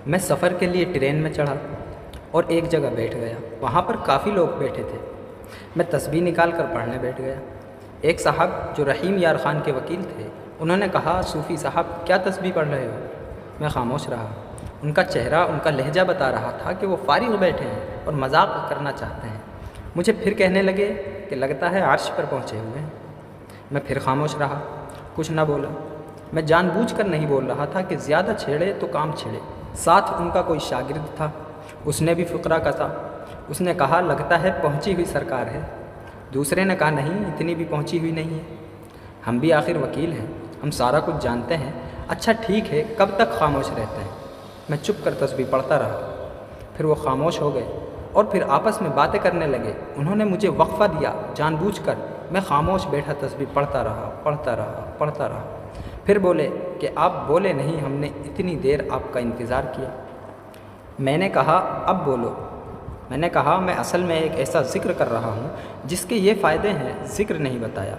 میں سفر کے لیے ٹرین میں چڑھا اور ایک جگہ بیٹھ گیا۔ وہاں پر کافی لوگ بیٹھے تھے۔ میں تسبیح نکال کر پڑھنے بیٹھ گیا۔ ایک صاحب جو رحیم یار خان کے وکیل تھے، انہوں نے کہا، صوفی صاحب کیا تسبیح پڑھ رہے ہو؟ میں خاموش رہا۔ ان کا چہرہ، ان کا لہجہ بتا رہا تھا کہ وہ فارغ بیٹھے ہیں اور مذاق کرنا چاہتے ہیں۔ مجھے پھر کہنے لگے کہ لگتا ہے عرش پر پہنچے ہوئے ہیں۔ میں پھر خاموش رہا، کچھ نہ بولا۔ میں جان بوجھ کر نہیں بول رہا تھا کہ زیادہ چھیڑے تو کام چھڑے۔ ساتھ ان کا کوئی شاگرد تھا، اس نے بھی فقرہ کسا۔ اس نے کہا، لگتا ہے پہنچی ہوئی سرکار ہے۔ دوسرے نے کہا، نہیں، اتنی بھی پہنچی ہوئی نہیں ہے، ہم بھی آخر وکیل ہیں، ہم سارا کچھ جانتے ہیں۔ اچھا ٹھیک ہے، کب تک خاموش رہتے ہیں؟ میں چپ کر تسبیح پڑھتا رہا۔ پھر وہ خاموش ہو گئے اور پھر آپس میں باتیں کرنے لگے۔ انہوں نے مجھے وقفہ دیا جان بوجھ کر۔ میں خاموش بیٹھا تسبیح پڑھتا رہا۔ پھر بولے کہ آپ بولے نہیں، ہم نے اتنی دیر آپ کا انتظار کیا۔ میں نے کہا، اب بولو۔ میں نے کہا، میں اصل میں ایک ایسا ذکر کر رہا ہوں جس کے یہ فائدے ہیں، ذکر نہیں بتایا۔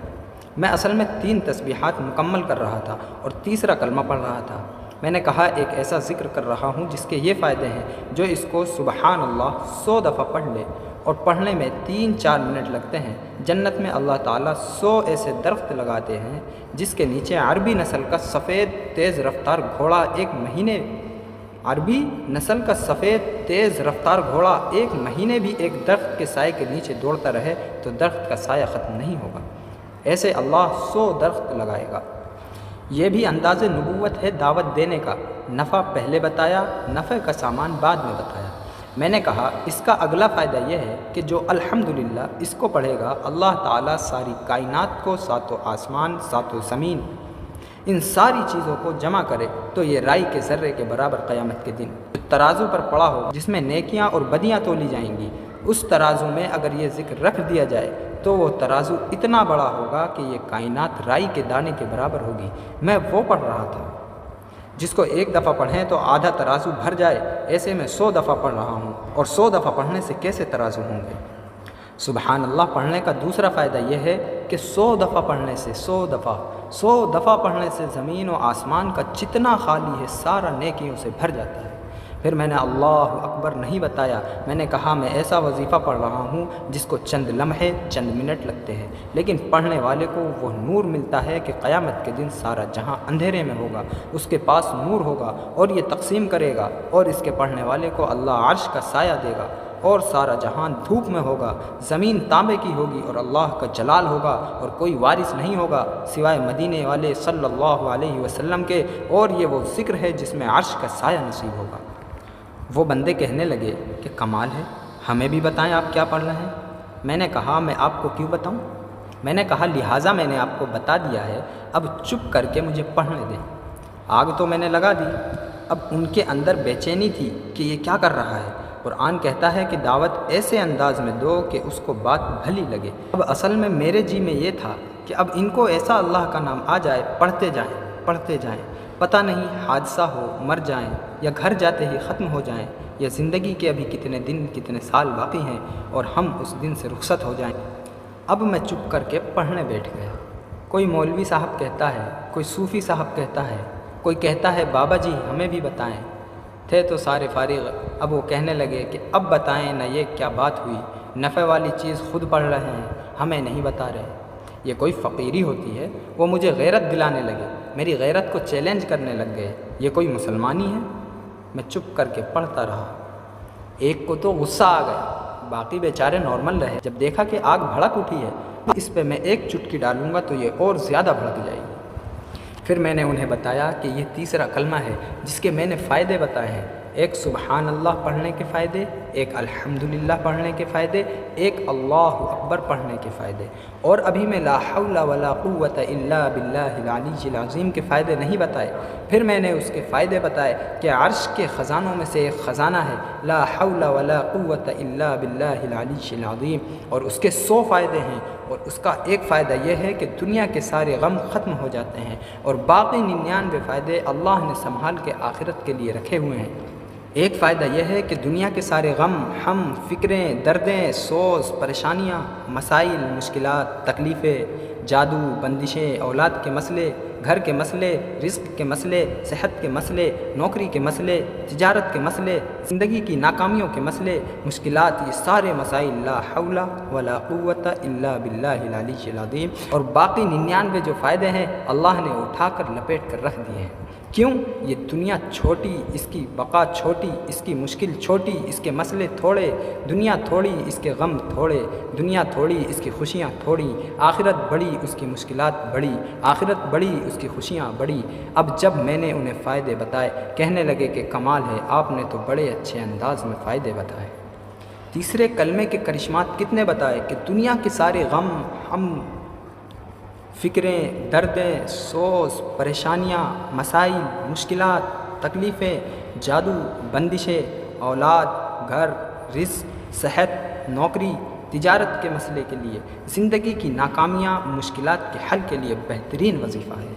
میں اصل میں 3 تسبیحات مکمل کر رہا تھا اور تیسرا کلمہ پڑھ رہا تھا۔ میں نے کہا، ایک ایسا ذکر کر رہا ہوں جس کے یہ فائدے ہیں، جو اس کو سبحان اللہ 100 دفعہ پڑھ لے اور پڑھنے میں 3-4 منٹ لگتے ہیں، جنت میں اللہ تعالیٰ 100 ایسے درخت لگاتے ہیں جس کے نیچے عربی نسل کا سفید تیز رفتار گھوڑا ایک مہینے بھی ایک درخت کے سائے کے نیچے دوڑتا رہے تو درخت کا سایہ ختم نہیں ہوگا۔ ایسے اللہ 100 درخت لگائے گا۔ یہ بھی انداز نبوت ہے دعوت دینے کا۔ نفع پہلے بتایا، نفع کا سامان بعد میں بتایا۔ میں نے کہا، اس کا اگلا فائدہ یہ ہے کہ جو الحمدللہ اس کو پڑھے گا، اللہ تعالیٰ ساری کائنات کو، 7 آسمان 7 زمین، ان ساری چیزوں کو جمع کرے تو یہ رائی کے ذرے کے برابر قیامت کے دن ترازو پر پڑا ہوگا، جس میں نیکیاں اور بدیاں تولی جائیں گی۔ اس ترازو میں اگر یہ ذکر رکھ دیا جائے تو وہ ترازو اتنا بڑا ہوگا کہ یہ کائنات رائی کے دانے کے برابر ہوگی۔ میں وہ پڑھ رہا تھا جس کو 1 دفعہ پڑھیں تو آدھا ترازو بھر جائے، ایسے میں 100 دفعہ پڑھ رہا ہوں، اور 100 دفعہ پڑھنے سے کیسے ترازو ہوں گے؟ سبحان اللہ پڑھنے کا دوسرا فائدہ یہ ہے کہ 100 دفعہ پڑھنے سے زمین و آسمان کا جتنا خالی ہے سارا نیکیوں سے بھر جاتا ہے۔ پھر میں نے اللہ اکبر نہیں بتایا۔ میں نے کہا، میں ایسا وظیفہ پڑھ رہا ہوں جس کو چند لمحے، چند منٹ لگتے ہیں، لیکن پڑھنے والے کو وہ نور ملتا ہے کہ قیامت کے دن سارا جہاں اندھیرے میں ہوگا، اس کے پاس نور ہوگا اور یہ تقسیم کرے گا، اور اس کے پڑھنے والے کو اللہ عرش کا سایہ دے گا، اور سارا جہان دھوپ میں ہوگا، زمین تانبے کی ہوگی اور اللہ کا جلال ہوگا، اور کوئی وارث نہیں ہوگا سوائے مدینے والے صلی اللہ علیہ وسلم کے، اور یہ وہ ذکر ہے جس میں عرش کا سایہ نصیب ہوگا۔ وہ بندے کہنے لگے کہ کمال ہے، ہمیں بھی بتائیں آپ کیا پڑھ رہے ہیں۔ میں نے کہا، میں آپ کو کیوں بتاؤں؟ میں نے کہا، لہٰذا میں نے آپ کو بتا دیا ہے، اب چپ کر کے مجھے پڑھنے دیں۔ آگ تو میں نے لگا دی، اب ان کے اندر بے چینی تھی کہ یہ کیا کر رہا ہے۔ قرآن کہتا ہے کہ دعوت ایسے انداز میں دو کہ اس کو بات بھلی لگے۔ اب اصل میں میرے جی میں یہ تھا کہ اب ان کو ایسا اللہ کا نام آ جائے، پڑھتے جائیں، پتہ نہیں حادثہ ہو، مر جائیں، یا گھر جاتے ہی ختم ہو جائیں، یا زندگی کے ابھی کتنے دن کتنے سال باقی ہیں اور ہم اس دن سے رخصت ہو جائیں۔ اب میں چپ کر کے پڑھنے بیٹھ گیا۔ کوئی مولوی صاحب کہتا ہے، کوئی صوفی صاحب کہتا ہے، کوئی کہتا ہے بابا جی ہمیں بھی بتائیں۔ تھے تو سارے فارغ۔ اب وہ کہنے لگے کہ اب بتائیں نہ، یہ کیا بات ہوئی؟ نفع والی چیز خود پڑھ رہے ہیں، ہمیں نہیں بتا رہے۔ یہ کوئی فقیری ہوتی ہے؟ وہ مجھے غیرت دلانے لگے، میری غیرت کو چیلنج کرنے لگ گئے۔ یہ کوئی مسلمانی ہے؟ میں چپ کر کے پڑھتا رہا۔ ایک کو تو غصہ آ گیا، باقی بیچارے نارمل رہے۔ جب دیکھا کہ آگ بھڑک اٹھی ہے، اس پہ میں ایک چٹکی ڈالوں گا تو یہ اور زیادہ بھڑک جائے گی۔ پھر میں نے انہیں بتایا کہ یہ تیسرا کلمہ ہے جس کے میں نے فائدے بتائے ہیں، ایک سبحان اللہ پڑھنے کے فائدے، ایک الحمدللہ پڑھنے کے فائدے، ایک اللہ اکبر پڑھنے کے فائدے، اور ابھی میں لا حول ولا قوت الا باللہ العلی العظیم کے فائدے نہیں بتائے۔ پھر میں نے اس کے فائدے بتائے کہ عرش کے خزانوں میں سے ایک خزانہ ہے لا حول ولا قوت الا باللہ العلی العظیم، اور اس کے 100 فائدے ہیں، اور اس کا ایک فائدہ یہ ہے کہ دنیا کے سارے غم ختم ہو جاتے ہیں، اور باقی 99 فائدے اللہ نے سنبھال کے آخرت کے لیے رکھے ہوئے ہیں۔ ایک فائدہ یہ ہے کہ دنیا کے سارے غم، ہم، فکریں، دردیں، سوز، پریشانیاں، مسائل، مشکلات، تکلیفیں، جادو، بندشیں، اولاد کے مسئلے، گھر کے مسئلے، رزق کے مسئلے، صحت کے مسئلے، نوکری کے مسئلے، تجارت کے مسئلے، زندگی کی ناکامیوں کے مسئلے، مشکلات، یہ سارے مسائل لا حول ولا قوت الا باللہ العلی العظیم، اور باقی 99 جو فائدے ہیں اللہ نے اٹھا کر لپیٹ کر رکھ دیے ہیں۔ کیوں؟ یہ دنیا چھوٹی، اس کی بقا چھوٹی، اس کی مشکل چھوٹی، اس کے مسئلے تھوڑے، دنیا تھوڑی، اس کے غم تھوڑے، دنیا تھوڑی، اس کی خوشیاں تھوڑی، آخرت بڑی، اس کی مشکلات بڑی، آخرت بڑی، اس کی خوشیاں بڑی۔ اب جب میں نے انہیں فائدے بتائے، کہنے لگے کہ کمال ہے، آپ نے تو بڑے اچھے انداز میں فائدے بتائے۔ تیسرے کلمے کے کرشمات کتنے بتائے کہ دنیا کے سارے غم، ہم، فکریں، دردیں، سوز، پریشانیاں، مسائل، مشکلات، تکلیفیں، جادو، بندشیں، اولاد، گھر، رزق، صحت، نوکری، تجارت کے مسئلے کے لیے، زندگی کی ناکامیاں، مشکلات کے حل کے لیے بہترین وظیفہ ہے۔